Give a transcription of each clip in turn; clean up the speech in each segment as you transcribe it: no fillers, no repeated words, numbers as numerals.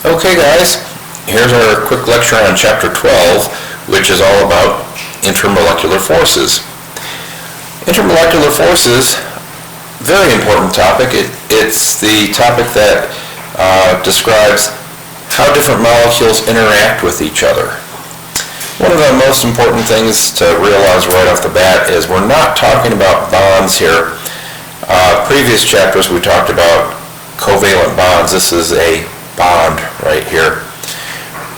Okay guys, here's our quick lecture on chapter 12, which is all about intermolecular forces. Intermolecular forces, very important topic. It's the topic that describes how different molecules interact with each other. One of the most important things to realize right off the bat is we're not talking about bonds here. Previous chapters we talked about covalent bonds. This is a bond right here.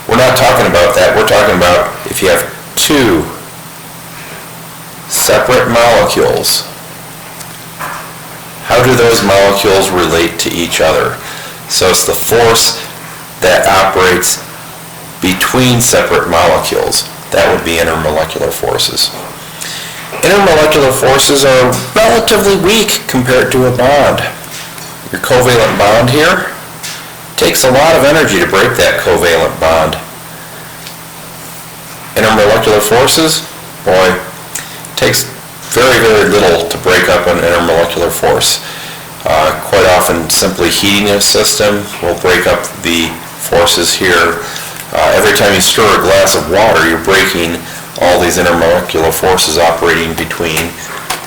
We're not talking about that. We're talking about if you have two separate molecules, how do those molecules relate to each other? So it's the force that operates between separate molecules. That would be intermolecular forces. Intermolecular forces are relatively weak compared to a bond. Your covalent bond here takes a lot of energy to break that covalent bond. Intermolecular forces, boy, takes very, very little to break up an intermolecular force. Quite often, simply heating a system will break up the forces here. Every time you stir a glass of water, you're breaking all these intermolecular forces operating between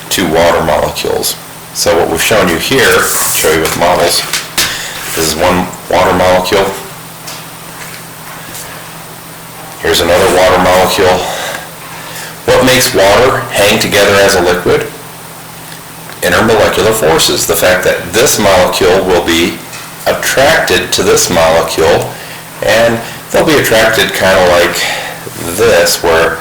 two water molecules. So what we've shown you here, I'll show you with models. This is one water molecule. Here's another water molecule. What makes water hang together as a liquid? Intermolecular forces. The fact that this molecule will be attracted to this molecule, and they'll be attracted kind of like this, where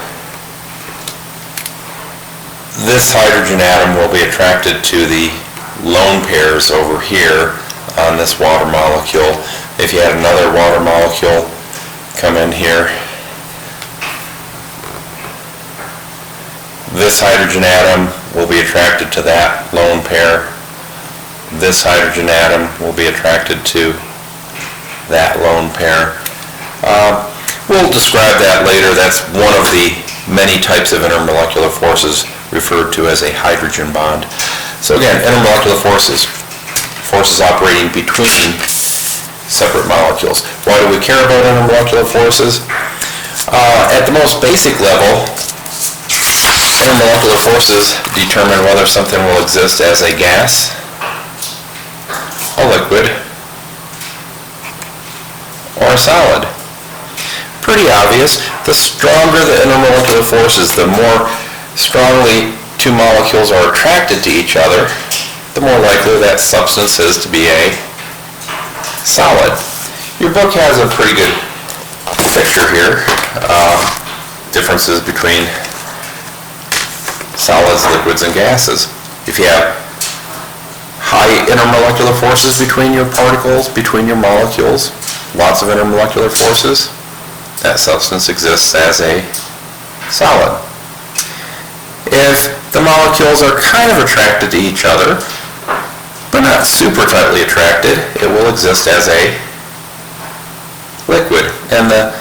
this hydrogen atom will be attracted to the lone pairs over here on this water molecule. If you had another water molecule come in here, this hydrogen atom will be attracted to that lone pair. This hydrogen atom will be attracted to that lone pair. We'll describe that later. That's one of the many types of intermolecular forces referred to as a hydrogen bond. So again, intermolecular forces, forces operating between separate molecules. Why do we care about intermolecular forces? At the most basic level, intermolecular forces determine whether something will exist as a gas, a liquid, or a solid. Pretty obvious. The stronger the intermolecular forces, the more strongly two molecules are attracted to each other, the more likely that substance is to be a solid. Your book has a pretty good picture here. Differences between solids, liquids, and gases. If you have high intermolecular forces between your particles, between your molecules, lots of intermolecular forces, that substance exists as a solid. If the molecules are kind of attracted to each other, but not super tightly attracted, it will exist as a liquid, and the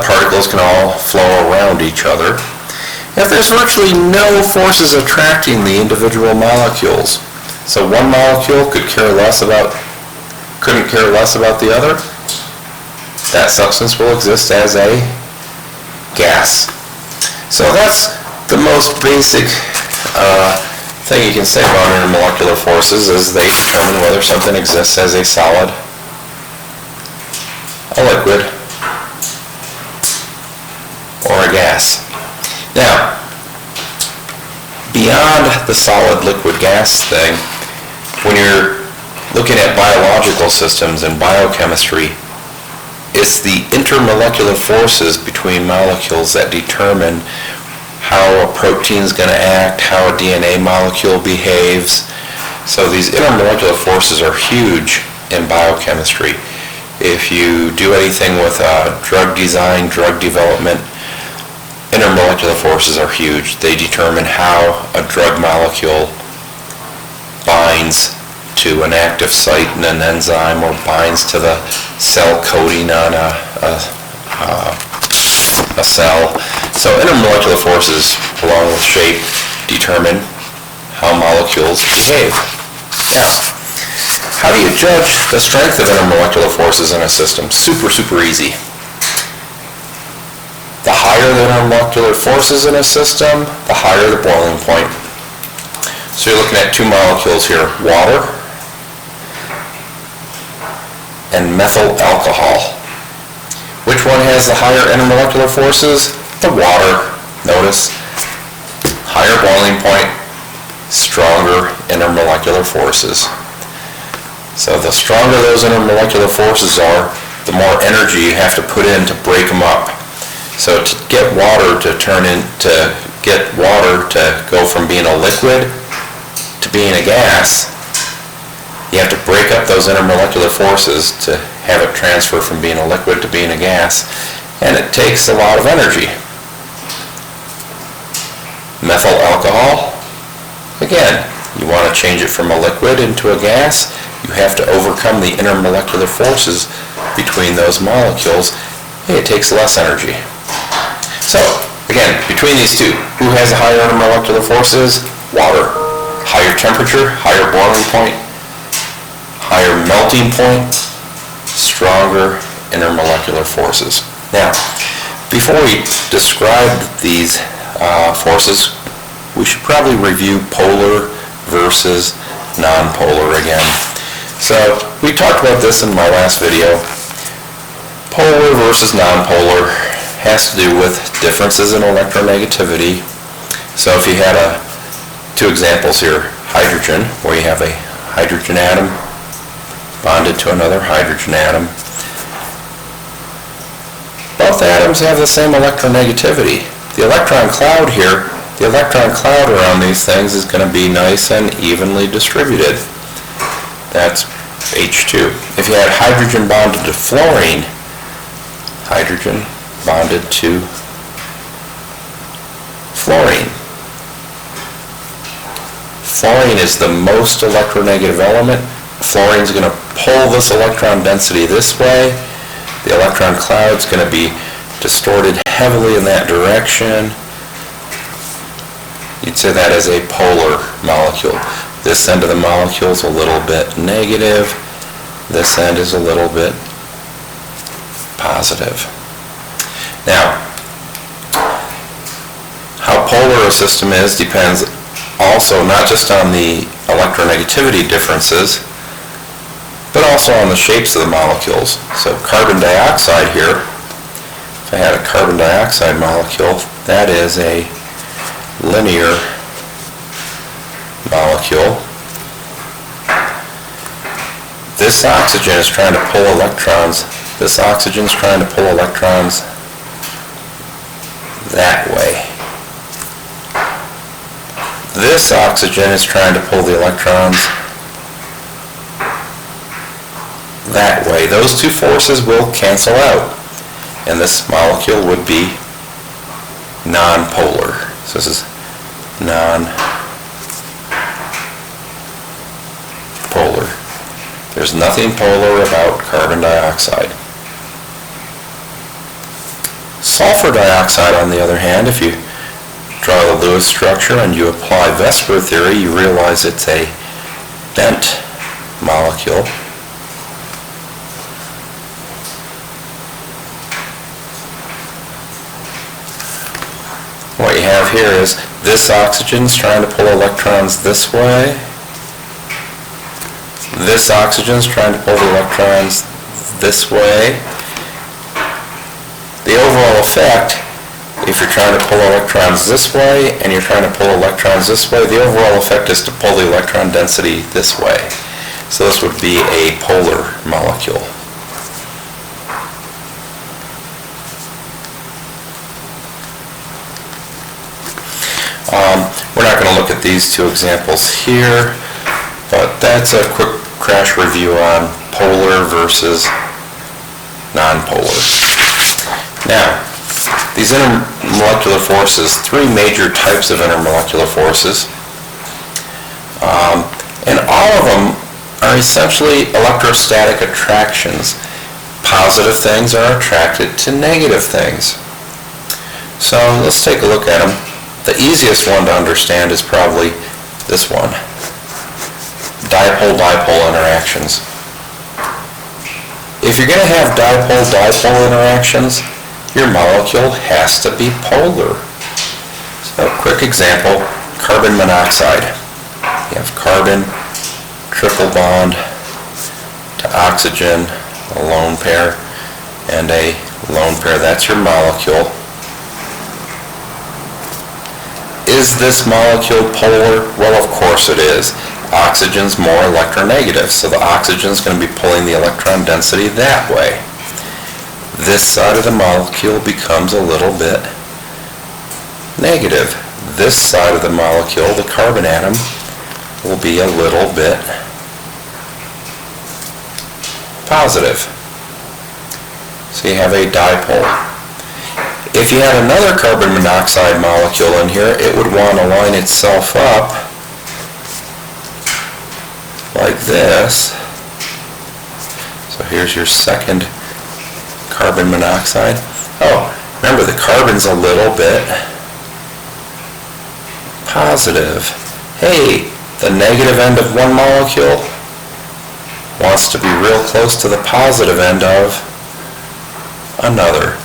particles can all flow around each other. If there's virtually no forces attracting the individual molecules, so one molecule couldn't care less about the other, that substance will exist as a gas. So that's the most basic thing you can say about intermolecular forces, is they determine whether something exists as a solid, a liquid, or a gas. Now, beyond the solid, liquid, gas thing, when you're looking at biological systems and biochemistry, it's the intermolecular forces between molecules that determine how a protein is going to act, how a DNA molecule behaves. So these intermolecular forces are huge in biochemistry. If you do anything with drug design, drug development, intermolecular forces are huge. They determine how a drug molecule binds to an active site in an enzyme, or binds to the cell coating on a cell. So intermolecular forces, along with shape, determine how molecules behave. Now, How do you judge the strength of intermolecular forces in a system? Super, super easy. The higher the intermolecular forces in a system, the higher the boiling point. So you're looking at two molecules here, water and methyl alcohol. Which one has the higher intermolecular forces? The water. Notice, higher boiling point, stronger intermolecular forces. So the stronger those intermolecular forces are, the more energy you have to put in to break them up. So to get water to go from being a liquid to being a gas, you have to break up those intermolecular forces to have it transfer from being a liquid to being a gas, and it takes a lot of energy. Methyl alcohol, again, you want to change it from a liquid into a gas, you have to overcome the intermolecular forces between those molecules. It takes less energy. So, again, between these two, who has the higher intermolecular forces? Water. Higher temperature, higher boiling point, higher melting point, stronger intermolecular forces. Now, before we describe these forces, we should probably review polar versus nonpolar again. So we talked about this in my last video. Polar versus nonpolar has to do with differences in electronegativity. So if you had two examples here, hydrogen, where you have a hydrogen atom bonded to another hydrogen atom. Both atoms have the same electronegativity. The electron cloud here, the electron cloud around these things is going to be nice and evenly distributed. That's H2. If you had hydrogen bonded to fluorine, hydrogen bonded to fluorine. Fluorine is the most electronegative element. Fluorine is going to pull this electron density this way. The electron cloud is going to be distorted heavily in that direction. You'd say that is a polar molecule. This end of the molecule is a little bit negative. This end is a little bit positive. Now, how polar a system is depends also not just on the electronegativity differences, but also on the shapes of the molecules. So carbon dioxide here, if I had a carbon dioxide molecule, that is a linear molecule. This oxygen is trying to pull electrons. This oxygen is trying to pull electrons that way. This oxygen is trying to pull the electrons that way. Those two forces will cancel out, and this molecule would be nonpolar. So this is nonpolar. There's nothing polar about carbon dioxide. Sulfur dioxide, on the other hand, if you draw the Lewis structure and you apply VSEPR theory, you realize it's a bent molecule. What you have here is this oxygen's trying to pull electrons this way. This oxygen's trying to pull the electrons this way. The overall effect, if you're trying to pull electrons this way and you're trying to pull electrons this way, the overall effect is to pull the electron density this way. So this would be a polar molecule. We're not going to look at these two examples here, but that's a quick crash review on polar versus nonpolar. Now, these intermolecular forces, three major types of intermolecular forces, and all of them are essentially electrostatic attractions. Positive things are attracted to negative things. So let's take a look at them. The easiest one to understand is probably this one. dipole-dipole interactions. If you're going to have dipole-dipole interactions, your molecule has to be polar. So, quick example, carbon monoxide. You have carbon, triple bond to oxygen, a lone pair, and a lone pair. That's your molecule. Is this molecule polar? Well, of course it is. Oxygen's more electronegative, so the oxygen's going to be pulling the electron density that way. This side of the molecule becomes a little bit negative. This side of the molecule, the carbon atom, will be a little bit positive. So you have a dipole. If you had another carbon monoxide molecule in here, it would want to line itself up like this. So here's your second carbon monoxide. Oh, remember the carbon's a little bit positive. Hey, the negative end of one molecule wants to be real close to the positive end of another.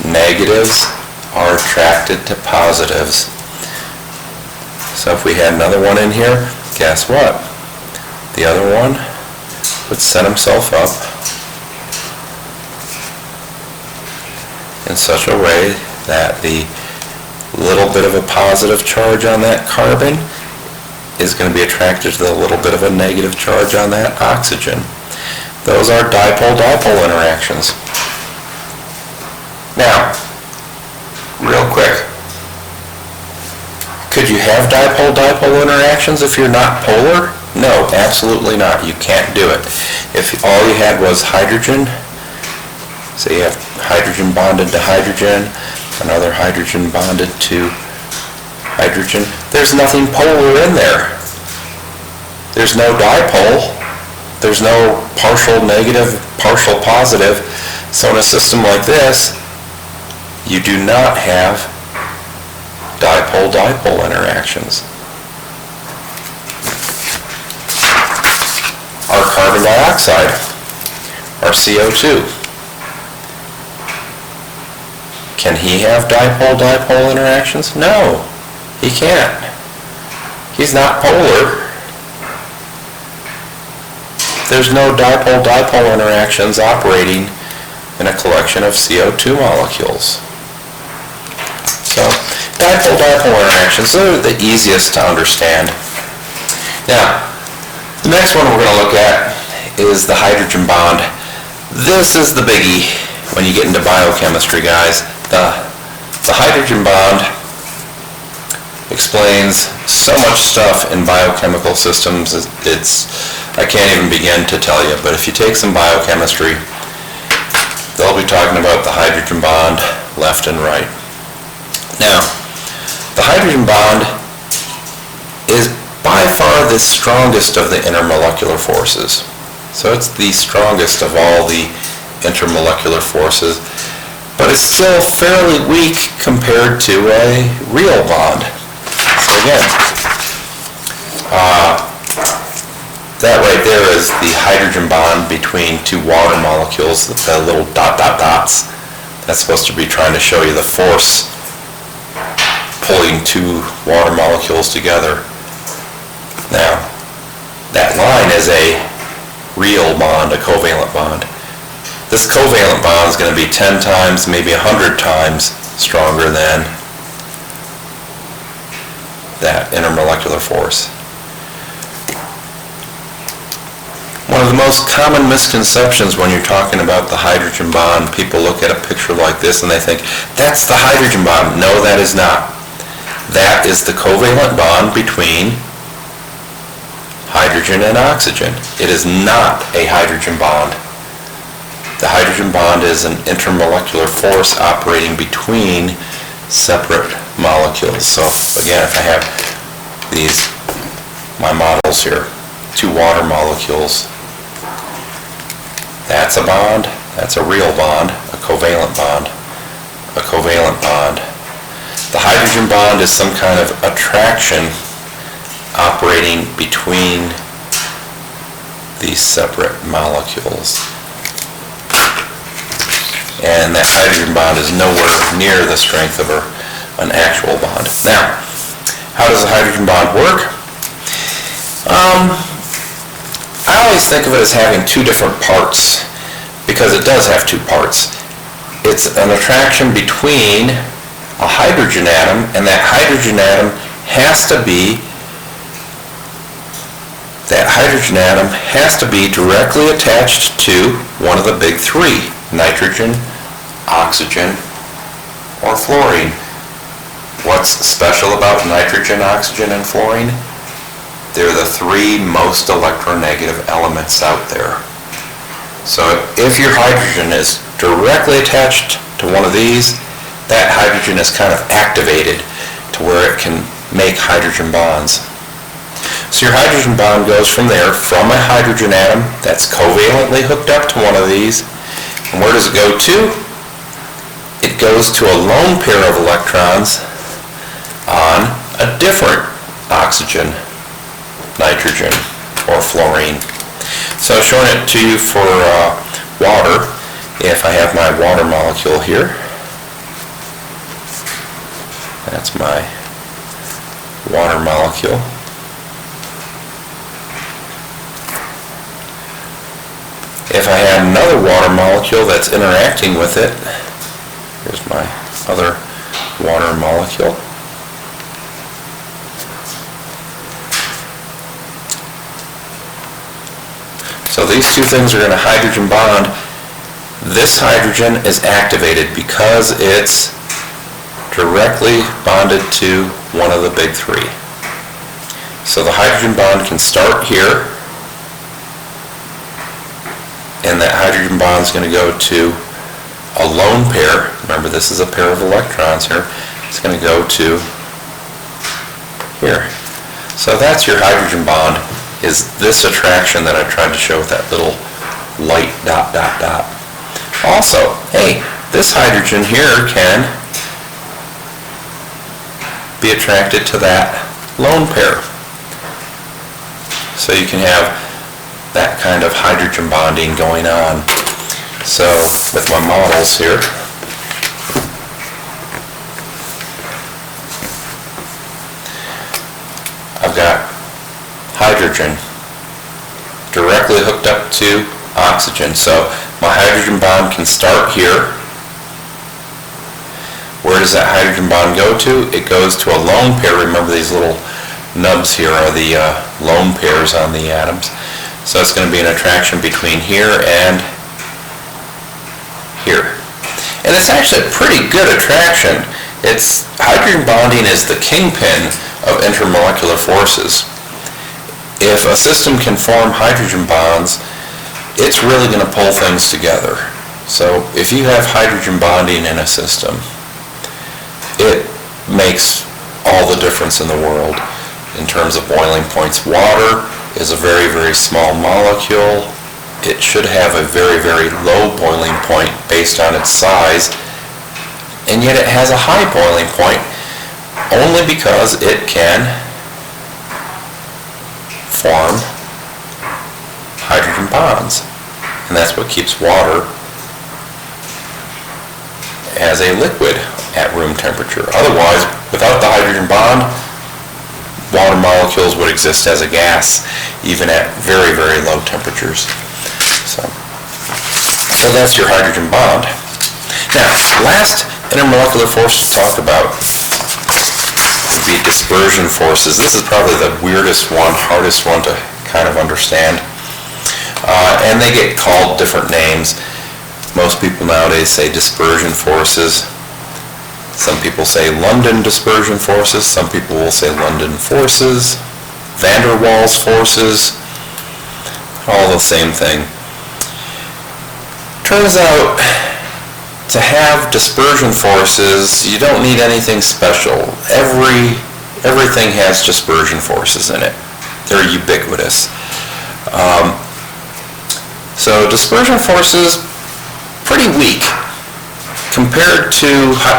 Negatives are attracted to positives. So if we had another one in here, guess what? The other one would set himself up in such a way that the little bit of a positive charge on that carbon is going to be attracted to the little bit of a negative charge on that oxygen. Those are dipole-dipole interactions. Now, real quick, could you have dipole-dipole interactions if you're not polar? No, absolutely not. You can't do it. If all you had was hydrogen, say you have hydrogen bonded to hydrogen, another hydrogen bonded to hydrogen, there's nothing polar in there. There's no dipole. There's no partial negative, partial positive. So in a system like this, you do not have dipole-dipole interactions. Our carbon dioxide, our CO2, can he have dipole-dipole interactions? No, he can't. He's not polar. There's no dipole-dipole interactions operating in a collection of CO2 molecules. So, dipole-dipole interactions are the easiest to understand. Now, the next one we're going to look at is the hydrogen bond. This is the biggie when you get into biochemistry, guys. The hydrogen bond explains so much stuff in biochemical systems. I can't even begin to tell you, but if you take some biochemistry, they'll be talking about the hydrogen bond left and right. Now, the hydrogen bond is by far the strongest of the intermolecular forces. So it's the strongest of all the intermolecular forces, but it's still fairly weak compared to a real bond. So again, that right there is the hydrogen bond between two water molecules, the little dots. That's supposed to be trying to show you the force pulling two water molecules together. Now, that line is a real bond, a covalent bond. This covalent bond is going to be 10 times, maybe 100 times stronger than that intermolecular force. One of the most common misconceptions when you're talking about the hydrogen bond, people look at a picture like this and they think, that's the hydrogen bond. No, that is not. That is the covalent bond between hydrogen and oxygen. It is not a hydrogen bond. The hydrogen bond is an intermolecular force operating between separate molecules. So again, if I have my models here, two water molecules, that's a bond, that's a real bond, a covalent bond, a covalent bond. The hydrogen bond is some kind of attraction operating between these separate molecules. And that hydrogen bond is nowhere near the strength of an actual bond. Now, how does a hydrogen bond work? I always think of it as having two different parts, because it does have two parts. It's an attraction between a hydrogen atom, and that hydrogen atom has to be directly attached to one of the big three: nitrogen, oxygen, or fluorine. What's special about nitrogen, oxygen, and fluorine? They're the three most electronegative elements out there. So if your hydrogen is directly attached to one of these, that hydrogen is kind of activated to where it can make hydrogen bonds. So your hydrogen bond goes from there, from a hydrogen atom that's covalently hooked up to one of these. And where does it go to? It goes to a lone pair of electrons on a different oxygen, nitrogen, or fluorine. So I've shown it to you for water. If I have my water molecule here, that's my water molecule. If I have another water molecule that's interacting with it, here's my other water molecule. So these two things are going to hydrogen bond. This hydrogen is activated because it's directly bonded to one of the big three. So the hydrogen bond can start here, and that hydrogen bond is going to go to a lone pair. Remember, this is a pair of electrons here. It's going to go to here. So that's your hydrogen bond, is this attraction that I tried to show with that little light dot, dot, dot. Also, hey, this hydrogen here can be attracted to that lone pair. So you can have that kind of hydrogen bonding going on. So with my models here, I've got hydrogen directly hooked up to oxygen. So my hydrogen bond can start here. Where does that hydrogen bond go to? It goes to a lone pair. Remember, these little nubs here are the lone pairs on the atoms. So it's going to be an attraction between here and here. And it's actually a pretty good attraction. Hydrogen bonding is the kingpin of intermolecular forces. If a system can form hydrogen bonds, it's really going to pull things together. So if you have hydrogen bonding in a system, it makes all the difference in the world in terms of boiling points. Water is a very, very small molecule. It should have a very, very low boiling point based on its size, and yet it has a high boiling point only because it can form hydrogen bonds. And that's what keeps water as a liquid at room temperature. Otherwise, without the hydrogen bond, water molecules would exist as a gas, even at very, very low temperatures. So that's your hydrogen bond. Now, last intermolecular force to talk about would be dispersion forces. This is probably the weirdest one, hardest one to kind of understand. And they get called different names. Most people nowadays say dispersion forces. Some people say London dispersion forces. Some people will say London forces, van der Waals forces, all the same thing. Turns out, to have dispersion forces, you don't need anything special. Everything has dispersion forces in it. They're ubiquitous. So dispersion forces, pretty weak. Compared to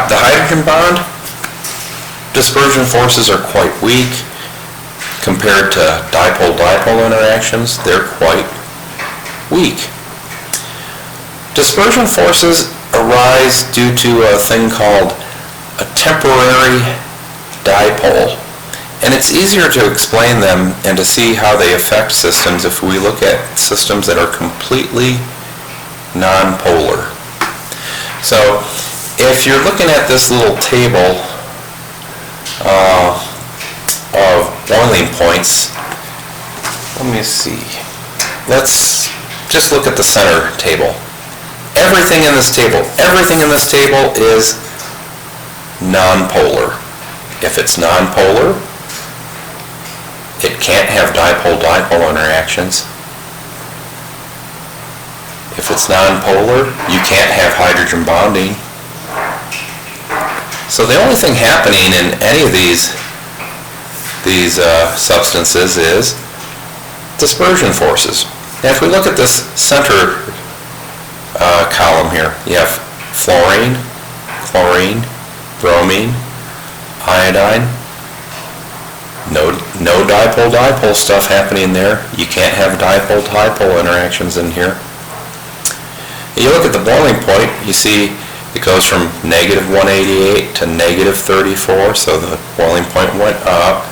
the hydrogen bond, dispersion forces are quite weak. Compared to dipole-dipole interactions, they're quite weak. Dispersion forces arise due to a thing called a temporary dipole. And it's easier to explain them and to see how they affect systems if we look at systems that are completely nonpolar. So if you're looking at this little table of boiling points, let me see. Let's just look at the center table. Everything in this table is nonpolar. If it's nonpolar, it can't have dipole-dipole interactions. If it's nonpolar, you can't have hydrogen bonding. So the only thing happening in any of these substances is dispersion forces. Now if we look at this center column here, you have fluorine, chlorine, bromine, iodine. No dipole-dipole stuff happening there. You can't have dipole-dipole interactions in here. You look at the boiling point, you see it goes from negative 188 to negative 34, so the boiling point went up.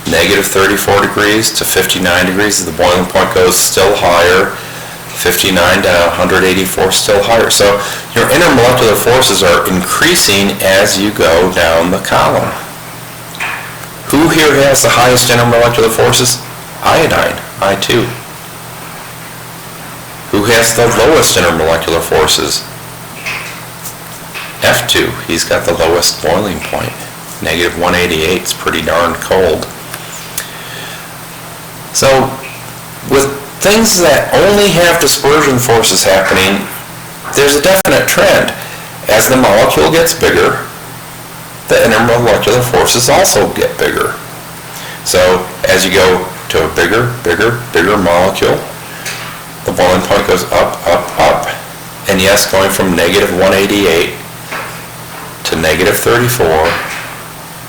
Negative 34 degrees to 59 degrees, the boiling point goes still higher. 59 to 184 still higher. So your intermolecular forces are increasing as you go down the column. Who here has the highest intermolecular forces? Iodine, I2. Who has the lowest intermolecular forces? F2. He's got the lowest boiling point. Negative 188 is pretty darn cold. So with things that only have dispersion forces happening, there's a definite trend. As the molecule gets bigger, the intermolecular forces also get bigger. So as you go to a bigger molecule, the boiling point goes up, up, up. And yes, going from negative 188 to negative 34,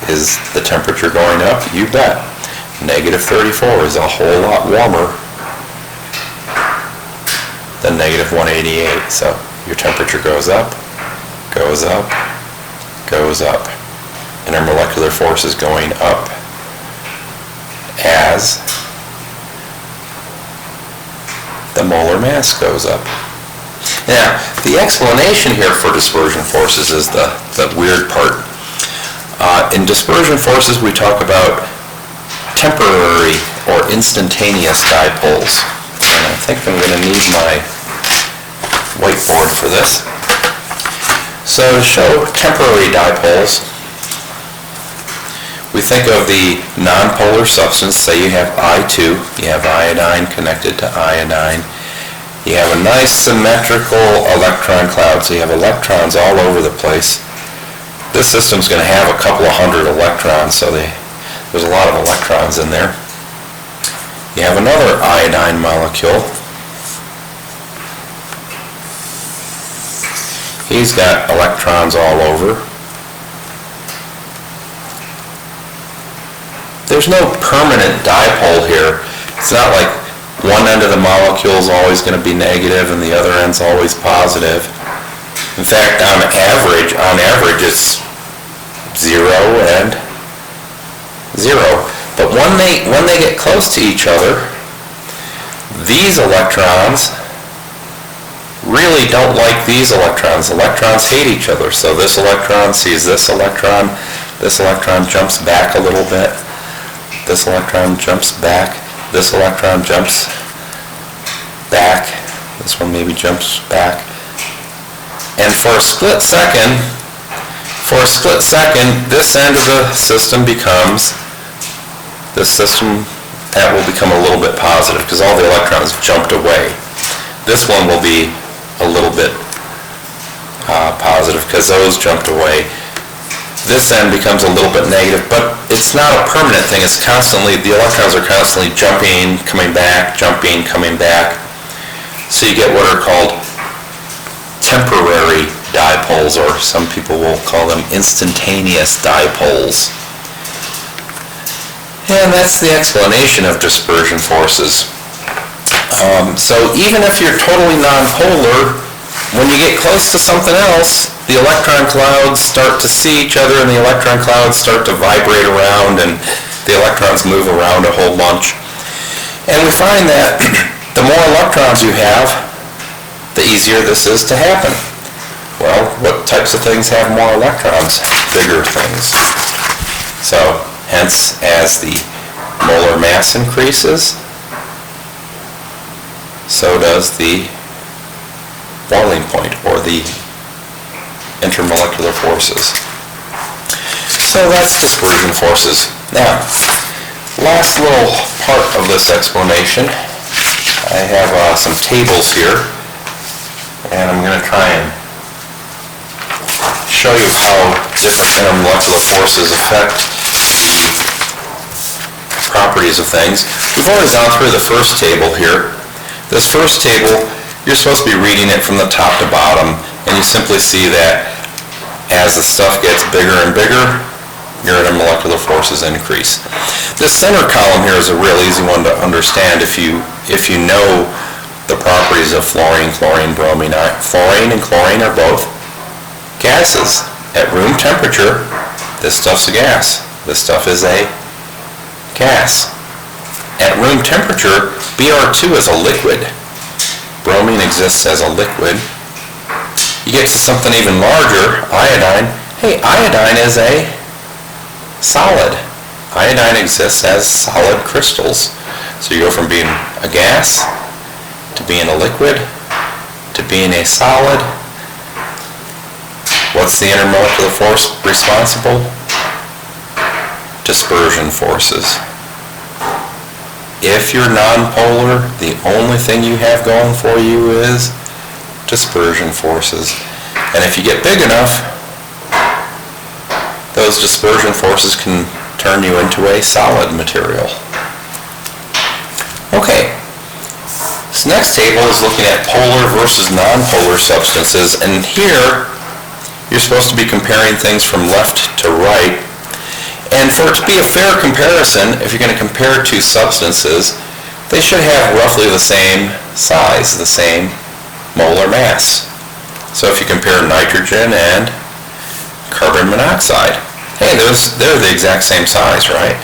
is the temperature going up? You bet. Negative 34 is a whole lot warmer than negative 188. So your temperature goes up, goes up, goes up. Intermolecular force is going up as the molar mass goes up. Now, the explanation here for dispersion forces is the weird part. In dispersion forces, we talk about temporary or instantaneous dipoles. And I think I'm going to need my whiteboard for this. So to show temporary dipoles, we think of the nonpolar substance. Say you have I2, you have iodine connected to iodine. You have a nice symmetrical electron cloud, so you have electrons all over the place. This system's going to have a couple of hundred electrons, so there's a lot of electrons in there. You have another iodine molecule. He's got electrons all over. There's no permanent dipole here. It's not like one end of the molecule is always going to be negative and the other end's always positive. In fact, on average it's 0 and 0. But when they get close to each other, these electrons really don't like these electrons. Electrons hate each other. So this electron sees this electron jumps back a little bit. This electron jumps back. This electron jumps back. This one maybe jumps back. And for a split second, this end of the system becomes, that will become a little bit positive because all the electrons jumped away. This one will be a little bit positive because those jumped away. This end becomes a little bit negative, but it's not a permanent thing. It's constantly, the electrons are constantly jumping, coming back, jumping, coming back. So you get what are called temporary dipoles, or some people will call them instantaneous dipoles. And that's the explanation of dispersion forces. So even if you're totally nonpolar, when you get close to something else, the electron clouds start to see each other and the electron clouds start to vibrate around and the electrons move around a whole bunch. And we find that the more electrons you have, the easier this is to happen. Well, what types of things have more electrons? Bigger things. So, hence, as the molar mass increases, so does the boiling point, or the intermolecular forces. So that's dispersion forces. Now, last little part of this explanation, I have some tables here, and I'm going to try and show you how different intermolecular forces affect the properties of things. We've already gone through the first table here. This first table, you're supposed to be reading it from the top to bottom, and you simply see that as the stuff gets bigger and bigger, your intermolecular forces increase. This center column here is a real easy one to understand if you know the properties of fluorine, chlorine, bromine. Fluorine and chlorine are both gases. At room temperature, this stuff's a gas. This stuff is a gas. At room temperature, Br2 is a liquid. Bromine exists as a liquid. You get to something even larger, iodine. Hey, iodine is a solid. Iodine exists as solid crystals. So you go from being a gas to being a liquid to being a solid. What's the intermolecular force responsible? Dispersion forces. If you're nonpolar, the only thing you have going for you is dispersion forces. And if you get big enough, those dispersion forces can turn you into a solid material. Okay, this next table is looking at polar versus nonpolar substances, and here you're supposed to be comparing things from left to right. And for it to be a fair comparison, if you're going to compare two substances, they should have roughly the same size, the same molar mass. So if you compare nitrogen and carbon monoxide, hey, they're the exact same size, right?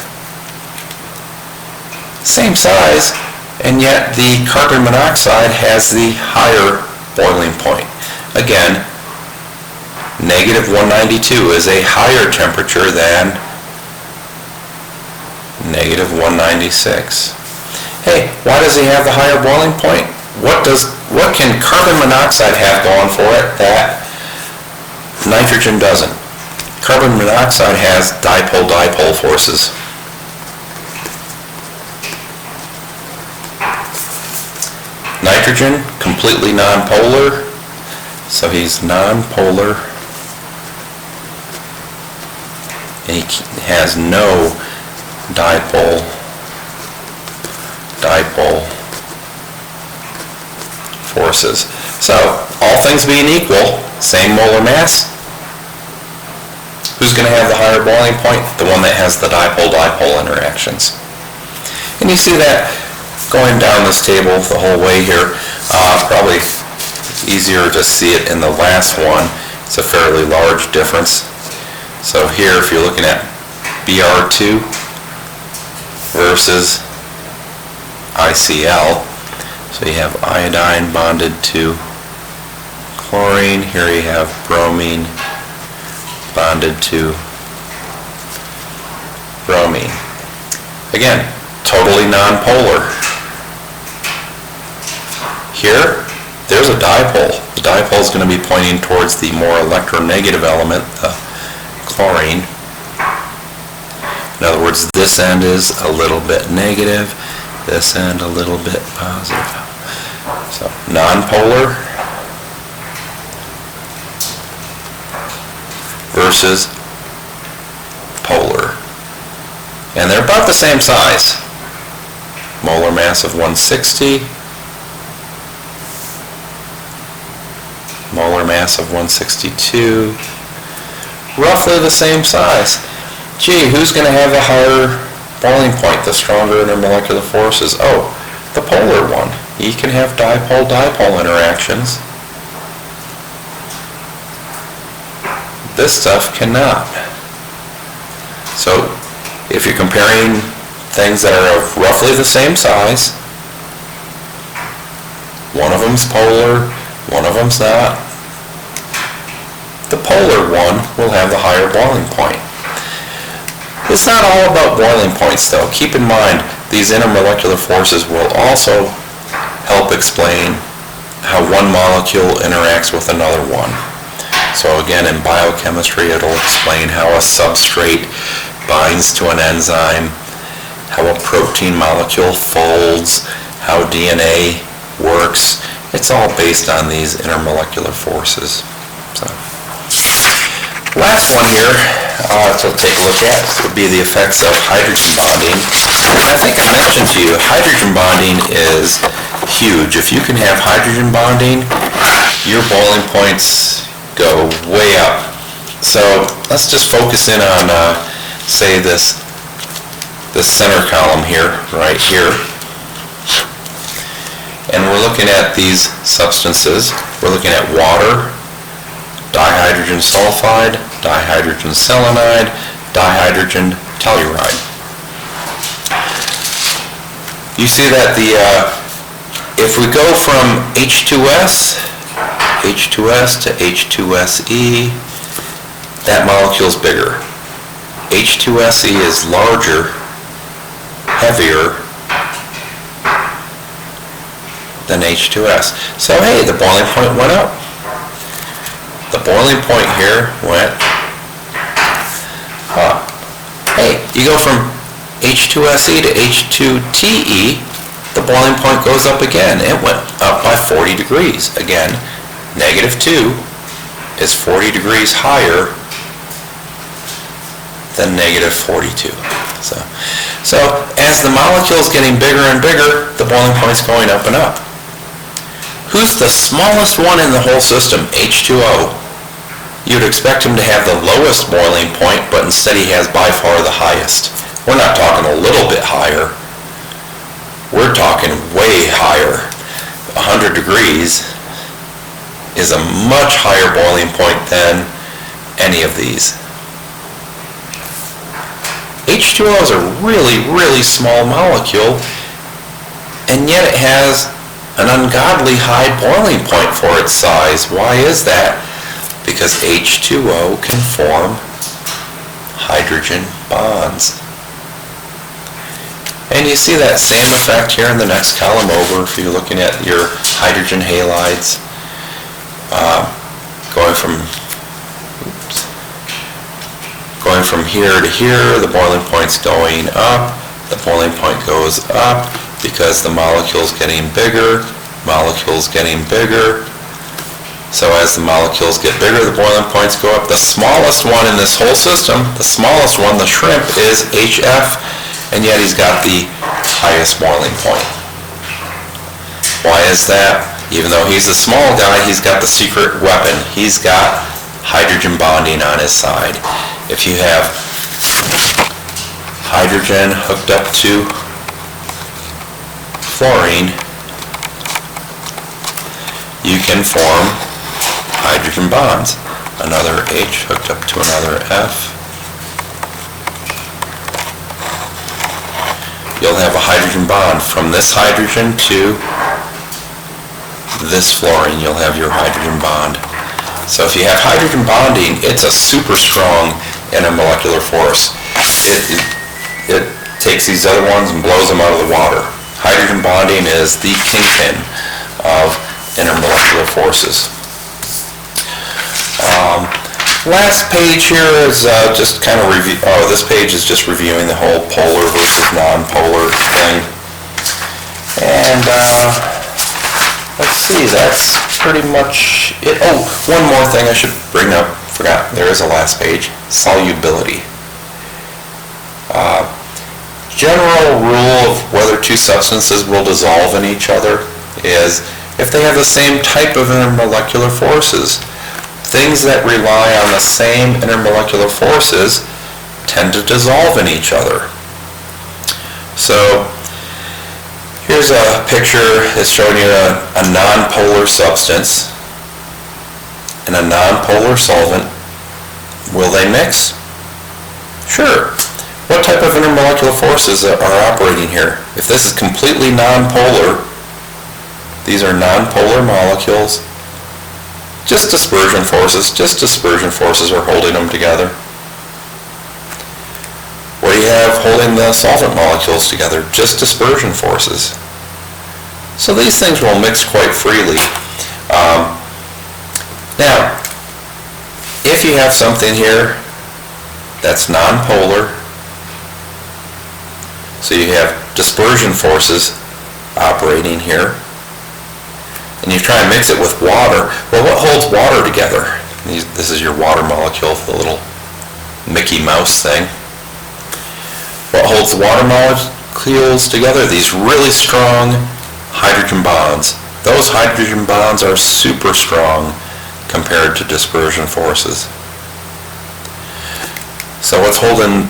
Same size, and yet the carbon monoxide has the higher boiling point. Again, negative 192 is a higher temperature than negative 196. Hey, why does he have the higher boiling point? What can carbon monoxide have going for it that nitrogen doesn't? Carbon monoxide has dipole-dipole forces. Nitrogen, completely nonpolar, so he's nonpolar, and he has no dipole forces. So, all things being equal, same molar mass, who's going to have the higher boiling point? The one that has the dipole-dipole interactions. And you see that going down this table the whole way here. Probably easier to see it in the last one. It's a fairly large difference. So here, if you're looking at Br2 versus ICl, so you have iodine bonded to chlorine. Here you have bromine bonded to bromine. Again, totally nonpolar. Here, there's a dipole. The dipole is going to be pointing towards the more electronegative element, the chlorine. In other words, this end is a little bit negative, this end a little bit positive. So, nonpolar versus polar. And they're about the same size. Molar mass of 160, molar mass of 162, roughly the same size. Gee, who's going to have the higher boiling point, the stronger intermolecular forces? Oh, the polar one. You can have dipole-dipole interactions. This stuff cannot. So if you're comparing things that are of roughly the same size, one of them's polar, one of them's not, the polar one will have the higher boiling point. It's not all about boiling points though. Keep in mind, these intermolecular forces will also help explain how one molecule interacts with another one. So again, in biochemistry, it'll explain how a substrate binds to an enzyme, how a protein molecule folds, how DNA works. It's all based on these intermolecular forces. So, last one here to take a look at would be the effects of hydrogen bonding. And I think I mentioned to you, hydrogen bonding is huge. If you can have hydrogen bonding, your boiling points go way up. So let's just focus in on, say, this center column here, right here. And we're looking at these substances. We're looking at water, dihydrogen sulfide, dihydrogen selenide, dihydrogen telluride. You see that if we go from H2S to H2SE, that molecule's bigger. H2SE is larger, heavier than H2S. So hey, the boiling point went up. The boiling point here went up. Hey, you go from H2SE to H2TE, the boiling point goes up again. It went up by 40 degrees. Again, -2 is 40 degrees higher than -42. So as the molecule's getting bigger and bigger, the boiling point's going up and up. Who's the smallest one in the whole system? H2O. You'd expect him to have the lowest boiling point, but instead he has by far the highest. We're not talking a little bit higher. We're talking way higher. 100 degrees is a much higher boiling point than any of these. H2O is a really, really small molecule, and yet it has an ungodly high boiling point for its size. Why is that? Because H2O can form hydrogen bonds. And you see that same effect here in the next column over if you're looking at your hydrogen halides. Going from here to here, the boiling point's going up. The boiling point goes up because the molecule's getting bigger. Molecule's getting bigger. So as the molecules get bigger, the boiling points go up. The smallest one in this whole system, the smallest one, the shrimp, is HF, and yet he's got the highest boiling point. Why is that? Even though he's a small guy, he's got the secret weapon. He's got hydrogen bonding on his side. If you have hydrogen hooked up to fluorine, you can form hydrogen bonds. Another H hooked up to another F. You'll have a hydrogen bond from this hydrogen to this fluorine. You'll have your hydrogen bond. So if you have hydrogen bonding, it's a super strong intermolecular force. It takes these other ones and blows them out of the water. Hydrogen bonding is the kingpin of intermolecular forces. Last page here is just kind of review. Oh, this page is just reviewing the whole polar versus non-polar thing. And let's see, that's pretty much it. Oh, one more thing I should bring up. Forgot. There is a last page. Solubility. General rule of whether two substances will dissolve in each other is if they have the same type of intermolecular forces. Things that rely on the same intermolecular forces tend to dissolve in each other. So Here's a picture that's showing you a nonpolar substance and a nonpolar solvent. Will they mix? Sure. What type of intermolecular forces are operating here? If this is completely nonpolar, these are nonpolar molecules, just dispersion forces are holding them together. What do you have holding the solvent molecules together? Just dispersion forces. So these things will mix quite freely. Now, if you have something here that's nonpolar, so you have dispersion forces operating here, and you try and mix it with water, well, what holds water together? This is your water molecule, the little Mickey Mouse thing. What holds the water molecules together? These really strong hydrogen bonds. Those hydrogen bonds are super strong compared to dispersion forces. So what's holding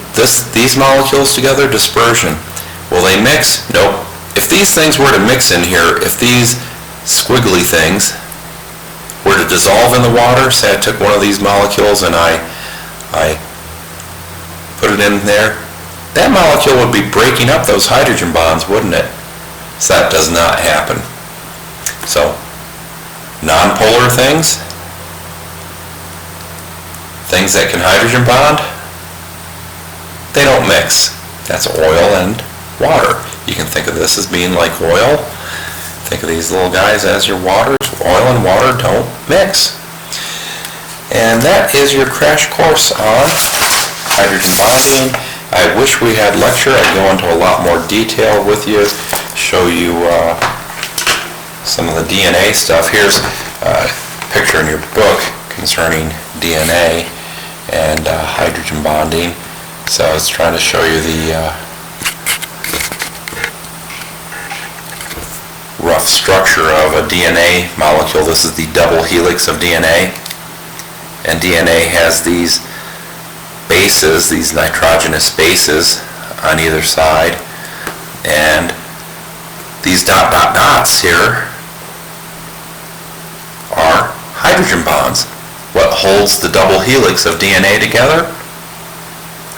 these molecules together? Dispersion. Will they mix? Nope. If these things were to mix in here, if these squiggly things were to dissolve in the water, say I took one of these molecules and I put it in there, that molecule would be breaking up those hydrogen bonds, wouldn't it? So that does not happen. So, nonpolar things that can hydrogen bond, they don't mix. That's oil and water. You can think of this as being like oil. Think of these little guys as your waters. Oil and water don't mix. And that is your crash course on hydrogen bonding. I wish we had lecture. I'd go into a lot more detail with you, show you some of the DNA stuff. Here's a picture in your book concerning DNA and hydrogen bonding. So I was trying to show you the rough structure of a DNA molecule. This is the double helix of DNA. And DNA has these bases, these nitrogenous bases on either side. And these dots here are hydrogen bonds. What holds the double helix of DNA together?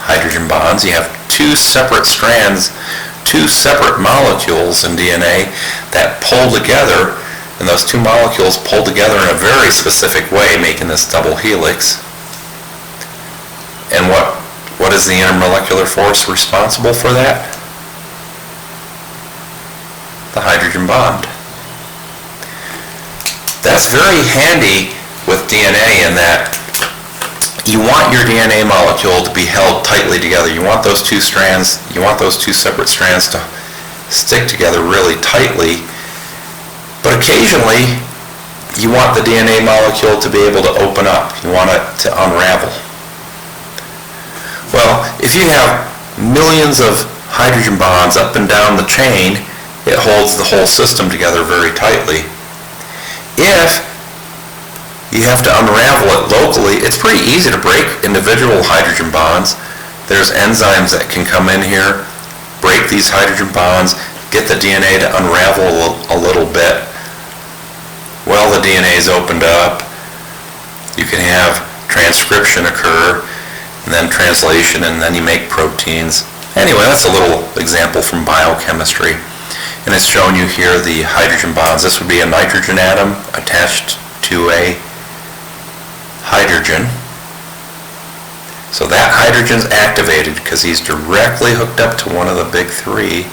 Hydrogen bonds. You have two separate strands, two separate molecules in DNA that pull together, and those two molecules pull together in a very specific way, making this double helix. And what is the intermolecular force responsible for that? The hydrogen bond. That's very handy with DNA in that you want your DNA molecule to be held tightly together. You want those two strands, you want those two separate strands to stick together really tightly. But occasionally, you want the DNA molecule to be able to open up. You want it to unravel. Well, if you have millions of hydrogen bonds up and down the chain, it holds the whole system together very tightly. If you have to unravel it locally, it's pretty easy to break individual hydrogen bonds. There's enzymes that can come in here, break these hydrogen bonds, get the DNA to unravel a little bit. Well, the DNA is opened up. You can have transcription occur, and then translation, and then you make proteins. Anyway, that's a little example from biochemistry. And it's showing you here the hydrogen bonds. This would be a nitrogen atom attached to a hydrogen. So that hydrogen's activated because he's directly hooked up to one of the big three.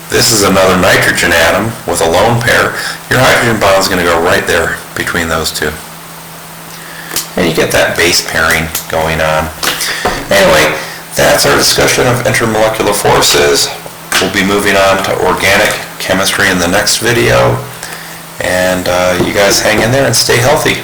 This is another nitrogen atom with a lone pair. Your hydrogen bond is going to go right there between those two. And you get that base pairing going on. Anyway, that's our discussion of intermolecular forces. We'll be moving on to organic chemistry in the next video. And you guys hang in there and stay healthy.